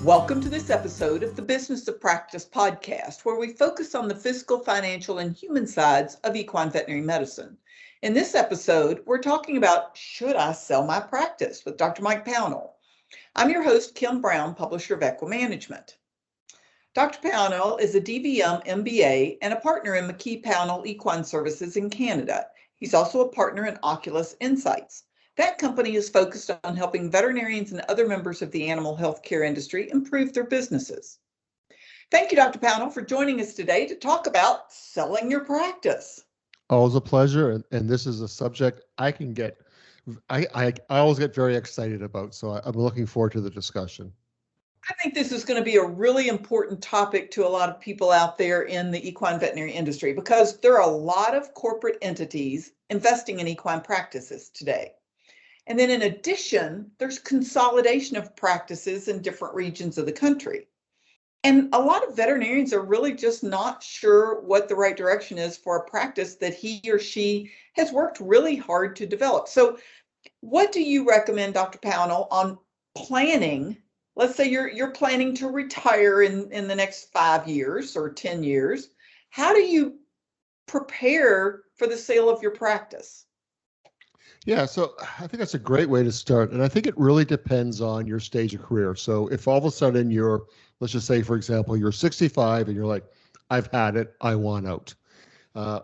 Welcome to this episode of the Business of Practice podcast, where we focus on the physical, financial, and human sides of equine veterinary medicine. In this episode, we're talking about should I sell my practice with Dr. Mike Pownall. I'm your host, Kim Brown, publisher of Equine Management. Dr. Pownall is a DVM MBA and a partner in McKee Pownall Equine Services in Canada. He's also a partner in Oculus Insights. That company is focused on helping veterinarians and other members of the animal healthcare industry improve their businesses. Thank you, Dr. Pownall, for joining us today to talk about selling your practice. Always a pleasure, and this is a subject I always get very excited about, so I'm looking forward to the discussion. I think this is going to be a really important topic to a lot of people out there in the equine veterinary industry because there are a lot of corporate entities investing in equine practices today. And then in addition, there's consolidation of practices in different regions of the country. And a lot of veterinarians are really just not sure what the right direction is for a practice that he or she has worked really hard to develop. So what do you recommend, Dr. Pownall, on planning? Let's say you're planning to retire in the next 5 years or 10 years. How do you prepare for the sale of your practice? Yeah, so I think that's a great way to start. And I think it really depends on your stage of career. So if all of a sudden let's just say, for example, you're 65 and you're like, I've had it, I want out.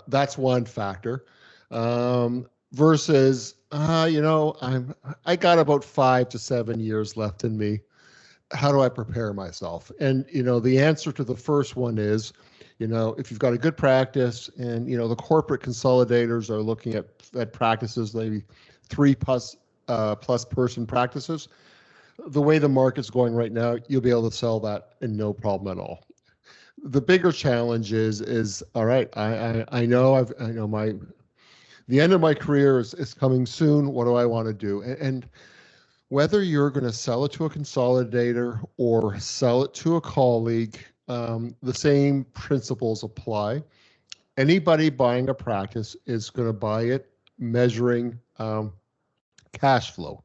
That's one factor. Versus, I got about 5 to 7 years left in me. How do I prepare myself? And, the answer to the first one is, if you've got a good practice and, the corporate consolidators are looking at practices, maybe 3 plus person practices, the way the market's going right now, you'll be able to sell that in no problem at all. The bigger challenge is all right, I know the end of my career is coming soon. What do I want to do? And whether you're going to sell it to a consolidator or sell it to a colleague, the same principles apply. Anybody buying a practice is going to buy it measuring cash flow.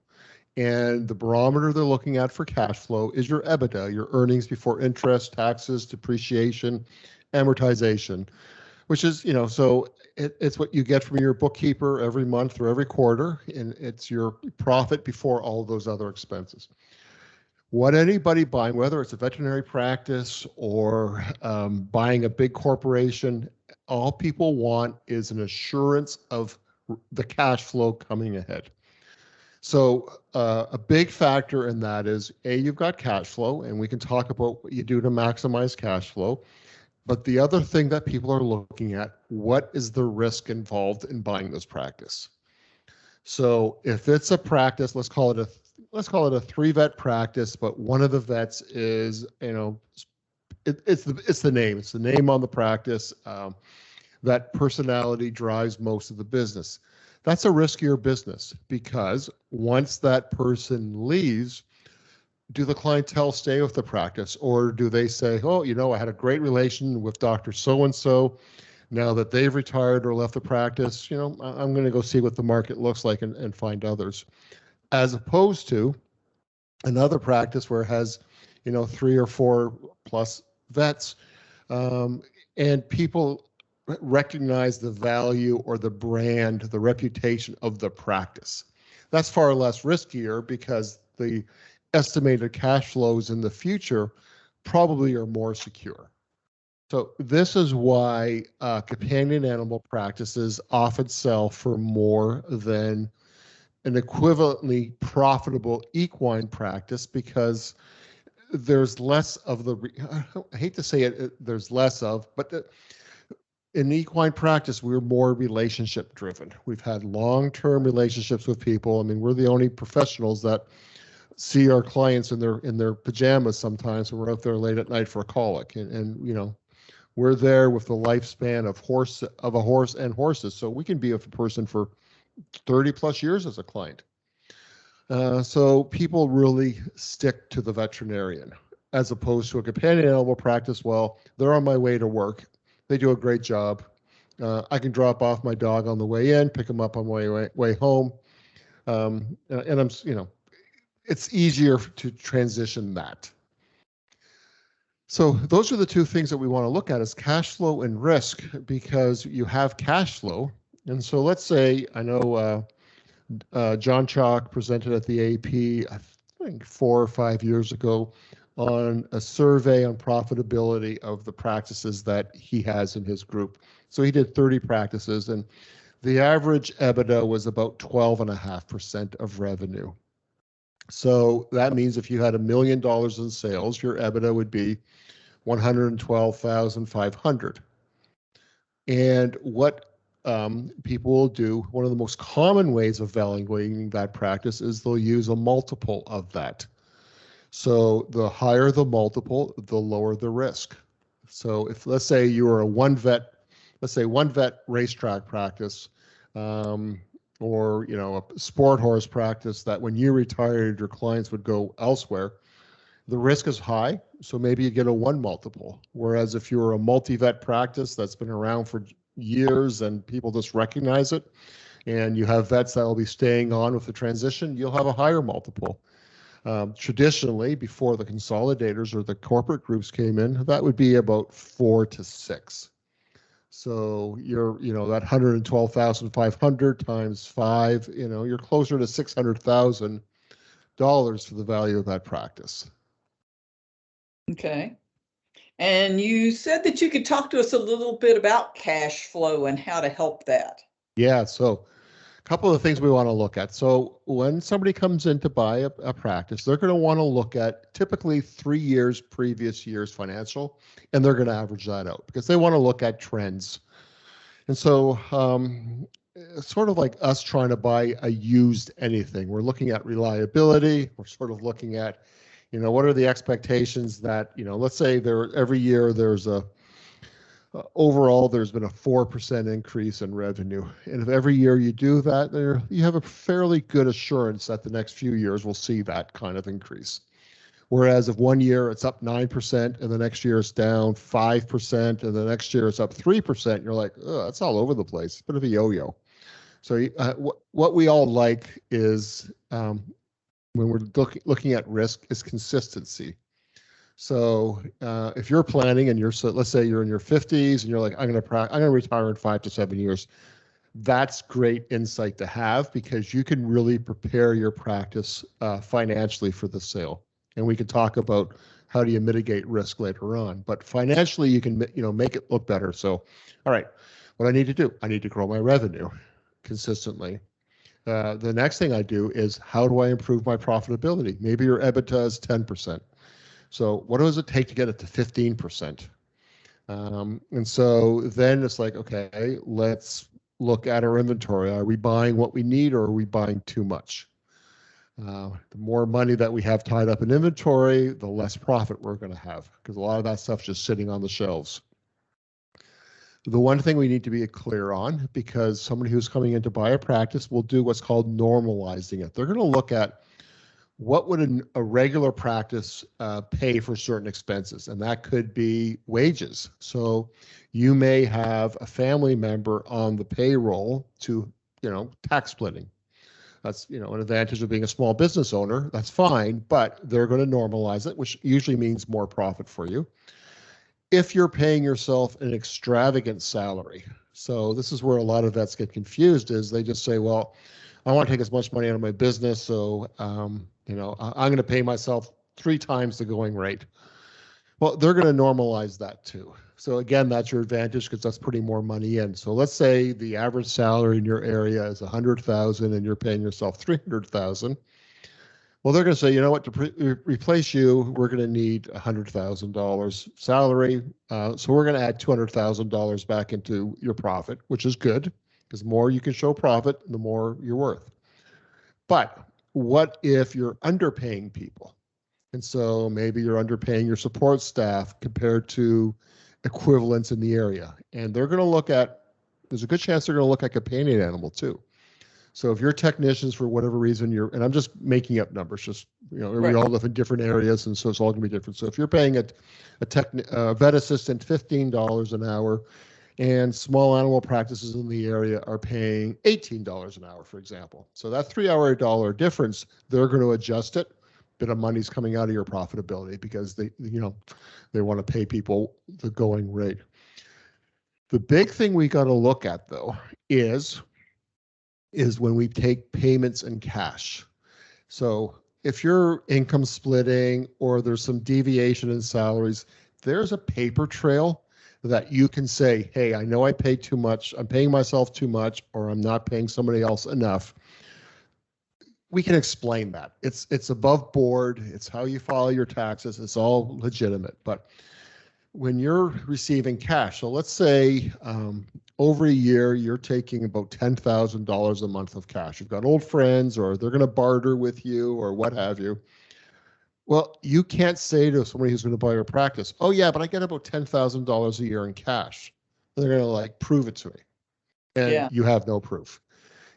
And the barometer they're looking at for cash flow is your EBITDA, your earnings before interest, taxes, depreciation, amortization, which is, so it's what you get from your bookkeeper every month or every quarter, and it's your profit before all of those other expenses. What anybody buying, whether it's a veterinary practice or buying a big corporation, all people want is an assurance of the cash flow coming ahead. So a big factor in that is, you've got cash flow, and we can talk about what you do to maximize cash flow. But the other thing that people are looking at, what is the risk involved in buying this practice? So if it's a practice, let's call it a 3-vet practice, but one of the vets is, it's the name on the practice. That personality drives most of the business. That's a riskier business because once that person leaves, do the clientele stay with the practice, or do they say, oh, I had a great relation with Dr. So-and-so. Now that they've retired or left the practice, I'm going to go see what the market looks like and find others. As opposed to another practice where it has, 3 or 4 plus vets, and people recognize the value or the brand, the reputation of the practice. That's far less riskier because the estimated cash flows in the future probably are more secure. So this is why companion animal practices often sell for more than an equivalently profitable equine practice, because there's less of I hate to say it, there's less of, but in equine practice, we're more relationship driven. We've had long-term relationships with people. I mean, we're the only professionals that see our clients in their pajamas sometimes when we're out there late at night for a colic, and we're there with the lifespan of a horse and horses, so we can be with a person for 30 plus years as a client. So people really stick to the veterinarian as opposed to a companion animal practice. Well, they're on my way to work. They do a great job. I can drop off my dog on the way in, pick him up on my way home. And I'm, it's easier to transition that. So those are the two things that we want to look at is cash flow and risk, because you have cash flow. And so let's say, I know John Chalk presented at the AP, I think 4 or 5 years ago, on a survey on profitability of the practices that he has in his group. So he did 30 practices, and the average EBITDA was about 12.5% of revenue. So that means if you had $1 million in sales, your EBITDA would be 112,500. And what people will do, one of the most common ways of evaluating that practice is they'll use a multiple of that. So the higher the multiple, the lower the risk. So if, let's say you were a one vet racetrack practice, or a sport horse practice that when you retired, your clients would go elsewhere, the risk is high, so maybe you get a 1 multiple. Whereas if you're a multi-vet practice that's been around for years and people just recognize it, and you have vets that will be staying on with the transition, you'll have a higher multiple. Traditionally, before the consolidators or the corporate groups came in, that would be about 4 to 6. So you're, that 112,500 times 5, you're closer to $600,000 for the value of that practice. Okay. And you said that you could talk to us a little bit about cash flow and how to help that. Yeah, so a couple of things we want to look at. So when somebody comes in to buy a practice, they're going to want to look at typically 3 years, previous year's financial, and they're going to average that out because they want to look at trends. And so it's sort of like us trying to buy a used anything. We're looking at reliability. We're sort of looking at, what are the expectations that, let's say every year there's overall there's been a 4% increase in revenue. And if every year you do that, you have a fairly good assurance that the next few years will see that kind of increase. Whereas if 1 year it's up 9% and the next year it's down 5% and the next year it's up 3%, you're like, oh, that's all over the place. It's a bit of a yo-yo. So what we all like is when we're looking at risk is consistency. So if you're planning and let's say you're in your 50s and you're like, I'm going to retire in 5 to 7 years. That's great insight to have because you can really prepare your practice financially for the sale. And we can talk about how do you mitigate risk later on. But financially, you can make it look better. So, all right, what I need to do, I need to grow my revenue consistently. The next thing I do is how do I improve my profitability? Maybe your EBITDA is 10%. So what does it take to get it to 15%? And so then it's like, okay, let's look at our inventory. Are we buying what we need or are we buying too much? The more money that we have tied up in inventory, the less profit we're going to have because a lot of that stuff's just sitting on the shelves. The one thing we need to be clear on, because somebody who's coming in to buy a practice will do what's called normalizing it. They're going to look at what would a regular practice pay for certain expenses, and that could be wages. So you may have a family member on the payroll to, tax splitting. That's, an advantage of being a small business owner. That's fine, but they're going to normalize it, which usually means more profit for you. If you're paying yourself an extravagant salary. So this is where a lot of vets get confused is they just say, well, I want to take as much money out of my business. So, I'm going to pay myself 3 times the going rate. Well, they're going to normalize that too. So again, that's your advantage because that's putting more money in. So let's say the average salary in your area is $100,000 and you're paying yourself $300,000. Well, they're going to say, you know what, to replace you, we're going to need $100,000 salary. So we're going to add $200,000 back into your profit, which is good because the more you can show profit, the more you're worth. But what if you're underpaying people? And so maybe you're underpaying your support staff compared to equivalents in the area. And they're going to look at, there's a good chance they're going to look at companion animal too. So if your technicians, for whatever reason, and I'm just making up numbers, just, right. We all live in different areas, and so it's all going to be different. So if you're paying a vet assistant $15 an hour, and small animal practices in the area are paying $18 an hour, for example. So that $3 difference, they're going to adjust it bit of money's coming out of your profitability because they want to pay people the going rate. The big thing we got to look at though is when we take payments in cash. So if you're income splitting or there's some deviation in salaries, there's a paper trail that you can say, hey, I know I paid too much, I'm paying myself too much, or I'm not paying somebody else enough. We can explain that. It's above board. It's how you file your taxes. It's all legitimate. But when you're receiving cash, so let's say over a year, you're taking about $10,000 a month of cash. You've got old friends, or they're going to barter with you, or what have you. Well, you can't say to somebody who's going to buy your practice, oh yeah, but I get about $10,000 a year in cash. They're going to like prove it to me. And you have no proof.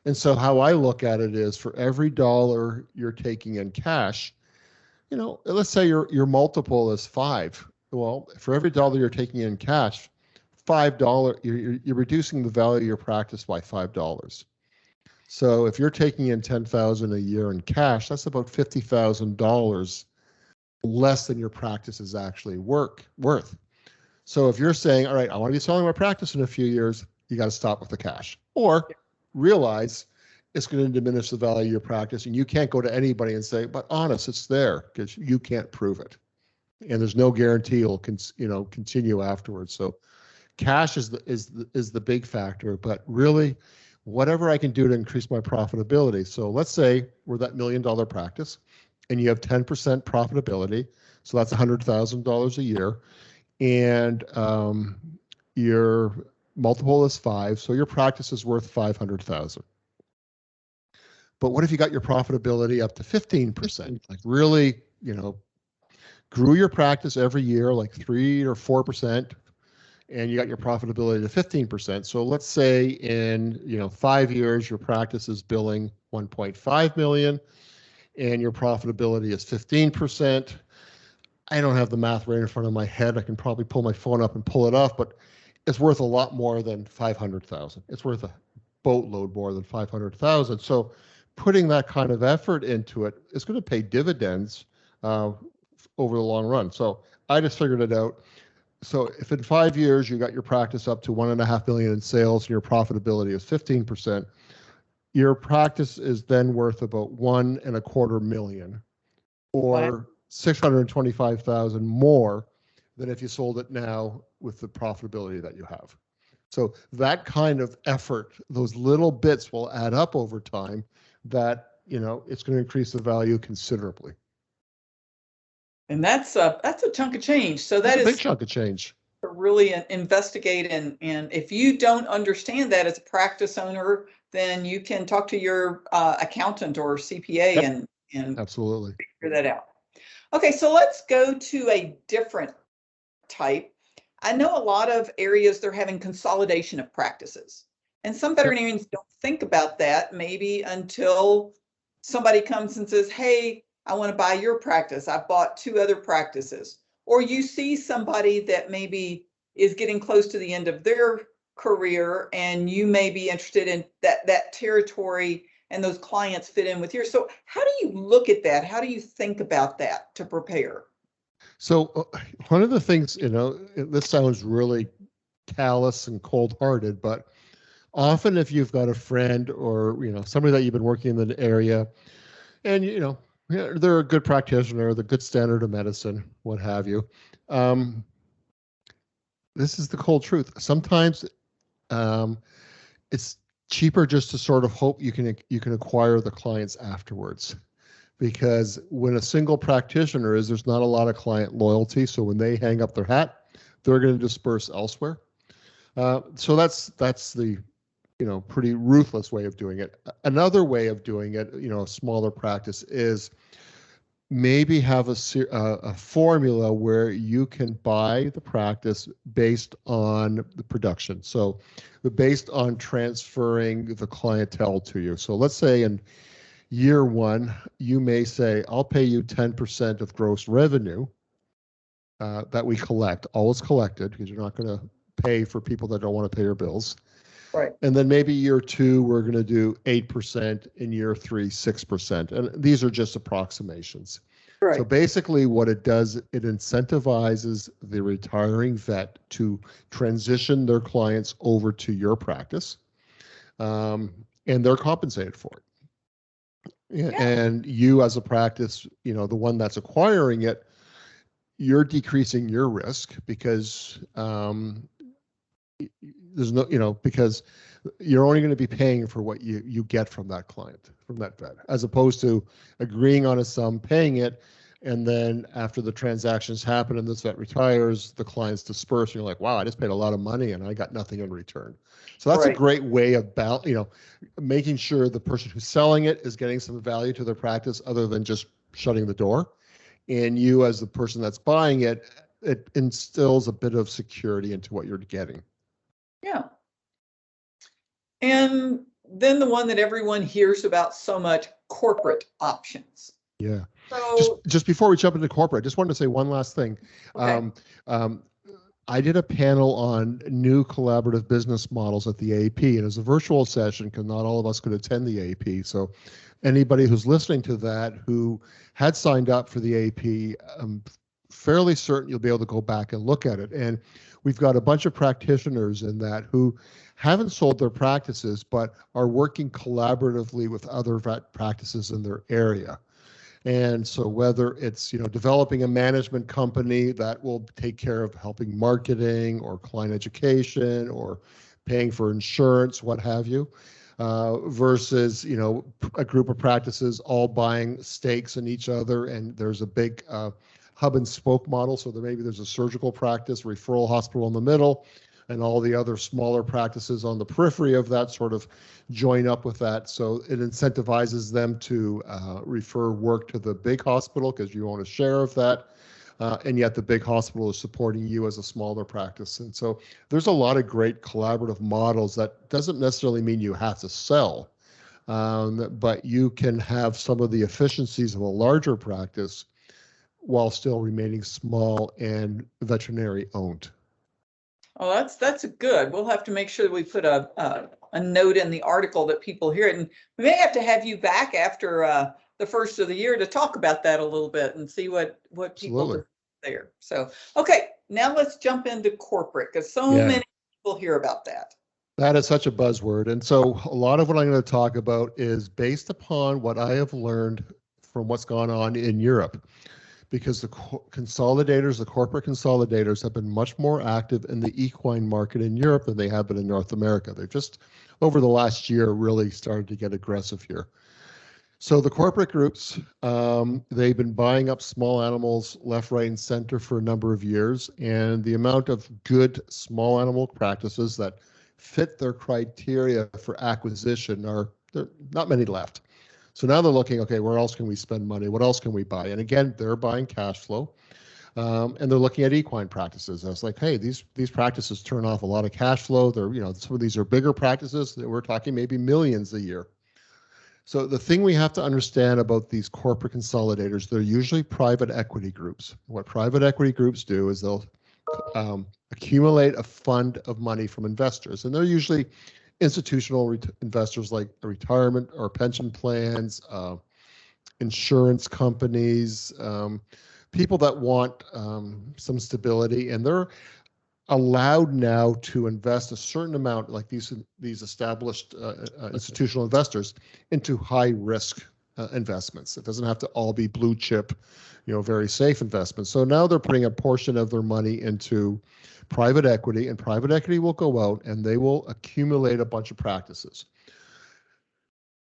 And so how I look at it is for every dollar you're taking in cash, let's say your multiple is 5. Well, for every dollar you're taking in cash, $5, you're reducing the value of your practice by $5. So if you're taking in $10,000 a year in cash, that's about $50,000 less than your practice is actually worth. So if you're saying, all right, I want to be selling my practice in a few years, you got to stop with the cash, or realize it's going to diminish the value of your practice, and you can't go to anybody and say, but honest, it's there, because you can't prove it, and there's no guarantee it'll continue afterwards. So cash is the big factor, but really whatever I can do to increase my profitability. So let's say we're that $1 million practice and you have 10% profitability, so that's $100,000 a year, and your multiple is 5, so your practice is worth $500,000. But what if you got your profitability up to 15%? Like really, grew your practice every year like 3 or 4%, and you got your profitability to 15%. So let's say in 5 years your practice is billing 1.5 million, and your profitability is 15%. I don't have the math right in front of my head. I can probably pull my phone up and pull it off, but it's worth a lot more than 500,000. It's worth a boatload more than 500,000. So putting that kind of effort into it is going to pay dividends over the long run. So I just figured it out. So if in 5 years you got your practice up to 1.5 million in sales and your profitability is 15%, your practice is then worth about 1.25 million, or 625,000 more than if you sold it now with the profitability that you have. So that kind of effort, those little bits will add up over time that, it's going to increase the value considerably. And that's a chunk of change. So that is a big chunk of change to really investigate. And if you don't understand that as a practice owner, then you can talk to your accountant or CPA and absolutely figure that out. Okay, so let's go to a different type. I know a lot of areas they're having consolidation of practices, and some veterinarians don't think about that maybe until somebody comes and says, hey, I want to buy your practice. I've bought 2 other practices. Or you see somebody that maybe is getting close to the end of their career, and you may be interested in that territory, and those clients fit in with yours. So how do you look at that? How do you think about that to prepare? So one of the things, this sounds really callous and cold-hearted, but often if you've got a friend or, somebody that you've been working in the area, and, they're a good practitioner, the good standard of medicine, what have you. This is the cold truth. Sometimes it's cheaper just to sort of hope you can acquire the clients afterwards, because when a single practitioner there's not a lot of client loyalty. So when they hang up their hat, they're going to disperse elsewhere. So that's the pretty ruthless way of doing it. Another way of doing it, a smaller practice, is maybe have a formula where you can buy the practice based on the production. So based on transferring the clientele to you. So let's say in year 1, you may say, I'll pay you 10% of gross revenue that we collect, always collected, because you're not going to pay for people that don't want to pay your bills. Right. And then maybe year 2, we're going to do 8%, in year 3, 6%. And these are just approximations. So basically what it does, it incentivizes the retiring vet to transition their clients over to your practice, and they're compensated for it. Yeah. And you as a practice, the one that's acquiring it, you're decreasing your risk because there's no, because you're only going to be paying for what you get from that client, from that vet, as opposed to agreeing on a sum, paying it, and then after the transactions happen and this vet retires, the clients disperse. And you're like, wow, I just paid a lot of money and I got nothing in return. So that's a great way of making sure the person who's selling it is getting some value to their practice other than just shutting the door. And you, as the person that's buying it, it instills a bit of security into what you're getting. Yeah. And then the one that everyone hears about so much, corporate options. Yeah. So just before we jump into corporate, I just wanted to say one last thing. Okay. I did a panel on new collaborative business models at the AAP, and it was a virtual session because not all of us could attend the AAP. So anybody who's listening to that who had signed up for the AAP, I'm fairly certain you'll be able to go back and look at it. And we've got a bunch of practitioners in that who haven't sold their practices, but are working collaboratively with other vet practices in their area. And so whether it's, developing a management company that will take care of helping marketing or client education or paying for insurance, what have you, versus, a group of practices all buying stakes in each other. And there's a big hub and spoke model. So there's a surgical practice, referral hospital in the middle, and all the other smaller practices on the periphery of that sort of join up with that. So it incentivizes them to refer work to the big hospital because you own a share of that. And yet the big hospital is supporting you as a smaller practice. And so there's a lot of great collaborative models that doesn't necessarily mean you have to sell, but you can have some of the efficiencies of a larger practice while still remaining small and veterinary owned. Oh, that's good. We'll have to make sure that we put a note in the article that people hear it. And we may have to have you back after the first of the year to talk about that a little bit and see what people do there. So, okay, now let's jump into corporate because many people hear about that. That is such a buzzword. And so a lot of what I'm going to talk about is based upon what I have learned from what's gone on in Europe. Because the consolidators, the corporate consolidators, have been much more active in the equine market in Europe than they have been in North America. They've just, over the last year, really started to get aggressive here. So the corporate groups, they've been buying up small animals left, right, and center for a number of years. And the amount of good small animal practices that fit their criteria for acquisition there are not many left. So now they're looking, okay, where else can we spend money? What else can we buy? And again, they're buying cash flow, and they're looking at equine practices. I was like, hey, these practices turn off a lot of cash flow. They're, some of these are bigger practices that we're talking maybe millions a year. So the thing we have to understand about these corporate consolidators, they're usually private equity groups. What private equity groups do is they'll accumulate a fund of money from investors, and they're usually institutional investors like retirement or pension plans, insurance companies, people that want some stability, and they're allowed now to invest a certain amount, like these established institutional investors, into high risk investments. It doesn't have to all be blue chip, very safe investments. So now they're putting a portion of their money into private equity, and private equity will go out and they will accumulate a bunch of practices.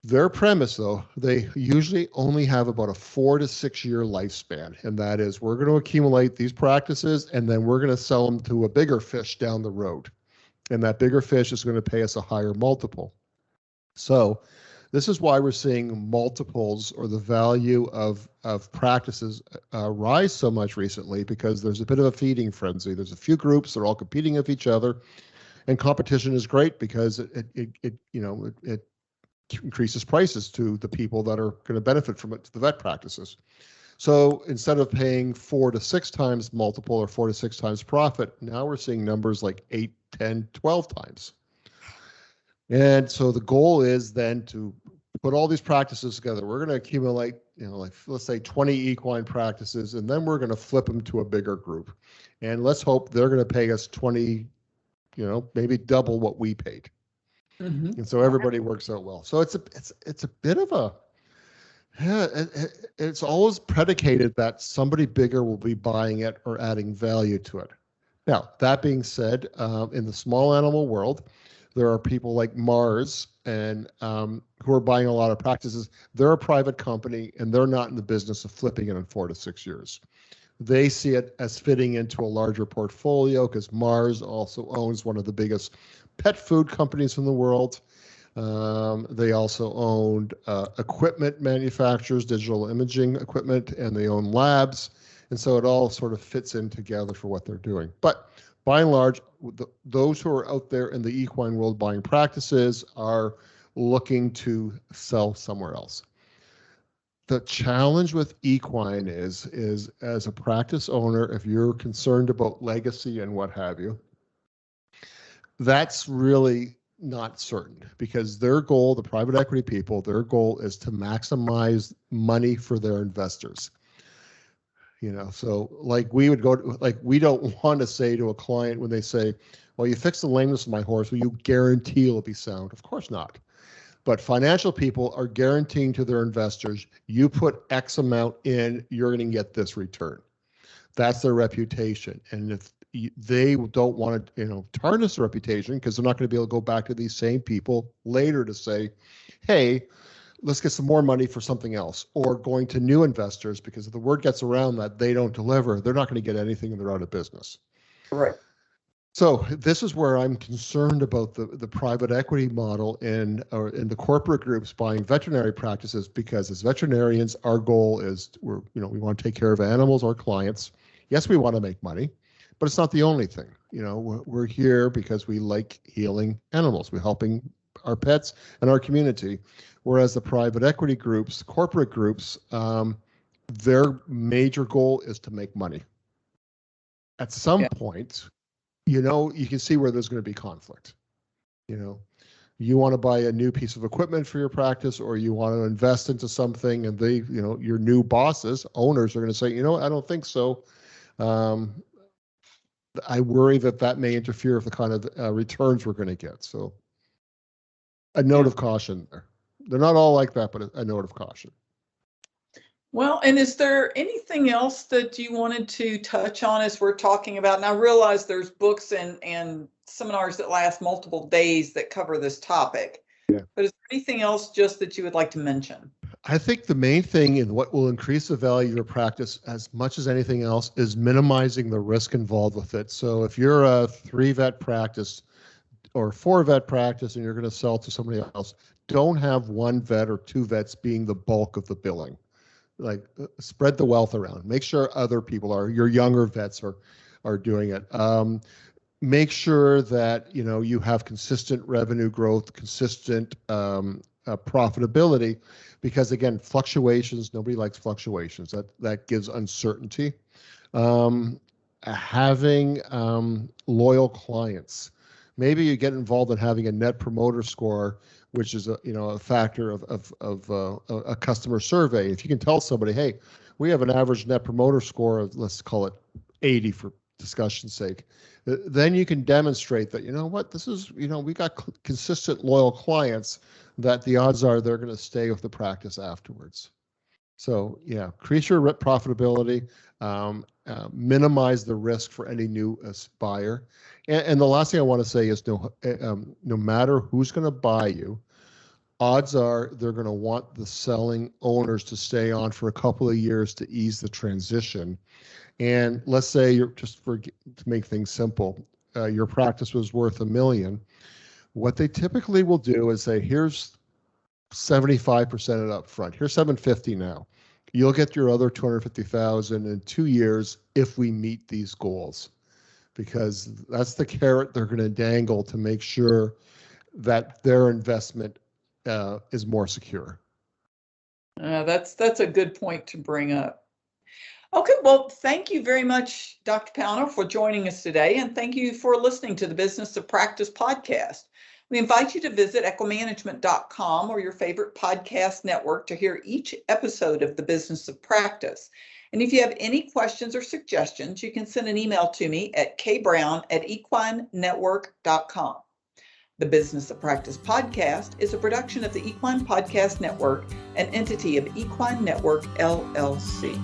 Their premise, though, they usually only have about a 4 to 6 year lifespan. And that is, we're going to accumulate these practices and then we're going to sell them to a bigger fish down the road. And that bigger fish is going to pay us a higher multiple. So this is why we're seeing multiples or the value of practices rise so much recently, because there's a bit of a feeding frenzy. There's a few groups that are all competing with each other, and competition is great because it increases prices to the people that are going to benefit from it, to the vet practices. So instead of paying 4 to 6 times multiple or 4 to 6 times profit, now we're seeing numbers like 8, 10, 12 times. And so the goal is then to put all these practices together. We're going to accumulate like let's say 20 equine practices, and then we're going to flip them to a bigger group. And let's hope they're going to pay us 20, maybe double what we paid. Mhm. And so everybody works out well. So it's a bit of a, yeah, it's always predicated that somebody bigger will be buying it or adding value to it. Now, that being said, in the small animal world, there are people like Mars and who are buying a lot of practices. They're a private company and they're not in the business of flipping it in 4 to 6 years. They see it as fitting into a larger portfolio because Mars also owns one of the biggest pet food companies in the world. They also owned equipment manufacturers, digital imaging equipment, and they own labs. And so it all sort of fits in together for what they're doing. But by and large, those who are out there in the equine world buying practices are looking to sell somewhere else. The challenge with equine is as a practice owner, if you're concerned about legacy and what have you, that's really not certain because their goal, the private equity people, their goal is to maximize money for their investors. So like we would go to, like, we don't want to say to a client when they say, well, you fix the lameness of my horse, will you guarantee it'll be sound? Of course not. But financial people are guaranteeing to their investors, you put X amount in, you're going to get this return. That's their reputation. And if they don't want to, tarnish their reputation because they're not going to be able to go back to these same people later to say, hey, let's get some more money for something else, or going to new investors, because if the word gets around that they don't deliver, they're not going to get anything and they're out of business. Right. So this is where I'm concerned about the private equity model in the corporate groups buying veterinary practices, because as veterinarians, our goal is we want to take care of animals, our clients. Yes, we want to make money, but it's not the only thing. We're here because we like healing animals. We're helping our pets and our community. Whereas the private equity groups, corporate groups, their major goal is to make money. At some point, you can see where there's going to be conflict. You want to buy a new piece of equipment for your practice, or you want to invest into something, and they, your new bosses, owners are going to say, I don't think so. I worry that may interfere with the kind of returns we're going to get. So a note of caution there. They're not all like that, but a note of caution. Well, and is there anything else that you wanted to touch on as we're talking about? And I realize there's books and seminars that last multiple days that cover this topic. Yeah. But is there anything else just that you would like to mention? I think the main thing in what will increase the value of your practice as much as anything else is minimizing the risk involved with it. So if you're a 3-vet practice or 4-vet practice and you're going to sell to somebody else, don't have 1 vet or 2 vets being the bulk of the billing. Like, spread the wealth around. Make sure other people your younger vets are doing it. Make sure that you have consistent revenue growth, consistent profitability, because again, fluctuations, nobody likes fluctuations. That gives uncertainty. Having loyal clients. Maybe you get involved in having a net promoter score, which is a factor of a customer survey. If you can tell somebody, hey, we have an average net promoter score of, let's call it 80 for discussion's sake, then you can demonstrate that, this is, we got consistent loyal clients, that the odds are they're going to stay with the practice afterwards. So yeah, increase your profitability, minimize the risk for any new buyer. And the last thing I want to say is no matter who's going to buy you, odds are they're going to want the selling owners to stay on for a couple of years to ease the transition. And let's say you're to make things simple, your practice was worth $1 million. What they typically will do is say, here's 75% of it up front. Here's $750 now. You'll get your other $250,000 in 2 years if we meet these goals, because that's the carrot they're going to dangle to make sure that their investment is more secure. That's a good point to bring up. Okay, well, thank you very much, Dr. Pownall, for joining us today, and thank you for listening to the Business of Practice podcast. We invite you to visit equimanagement.com or your favorite podcast network to hear each episode of The Business of Practice. And if you have any questions or suggestions, you can send an email to me at kbrown@equinenetwork.com. The Business of Practice podcast is a production of the Equine Podcast Network, an entity of Equine Network, LLC.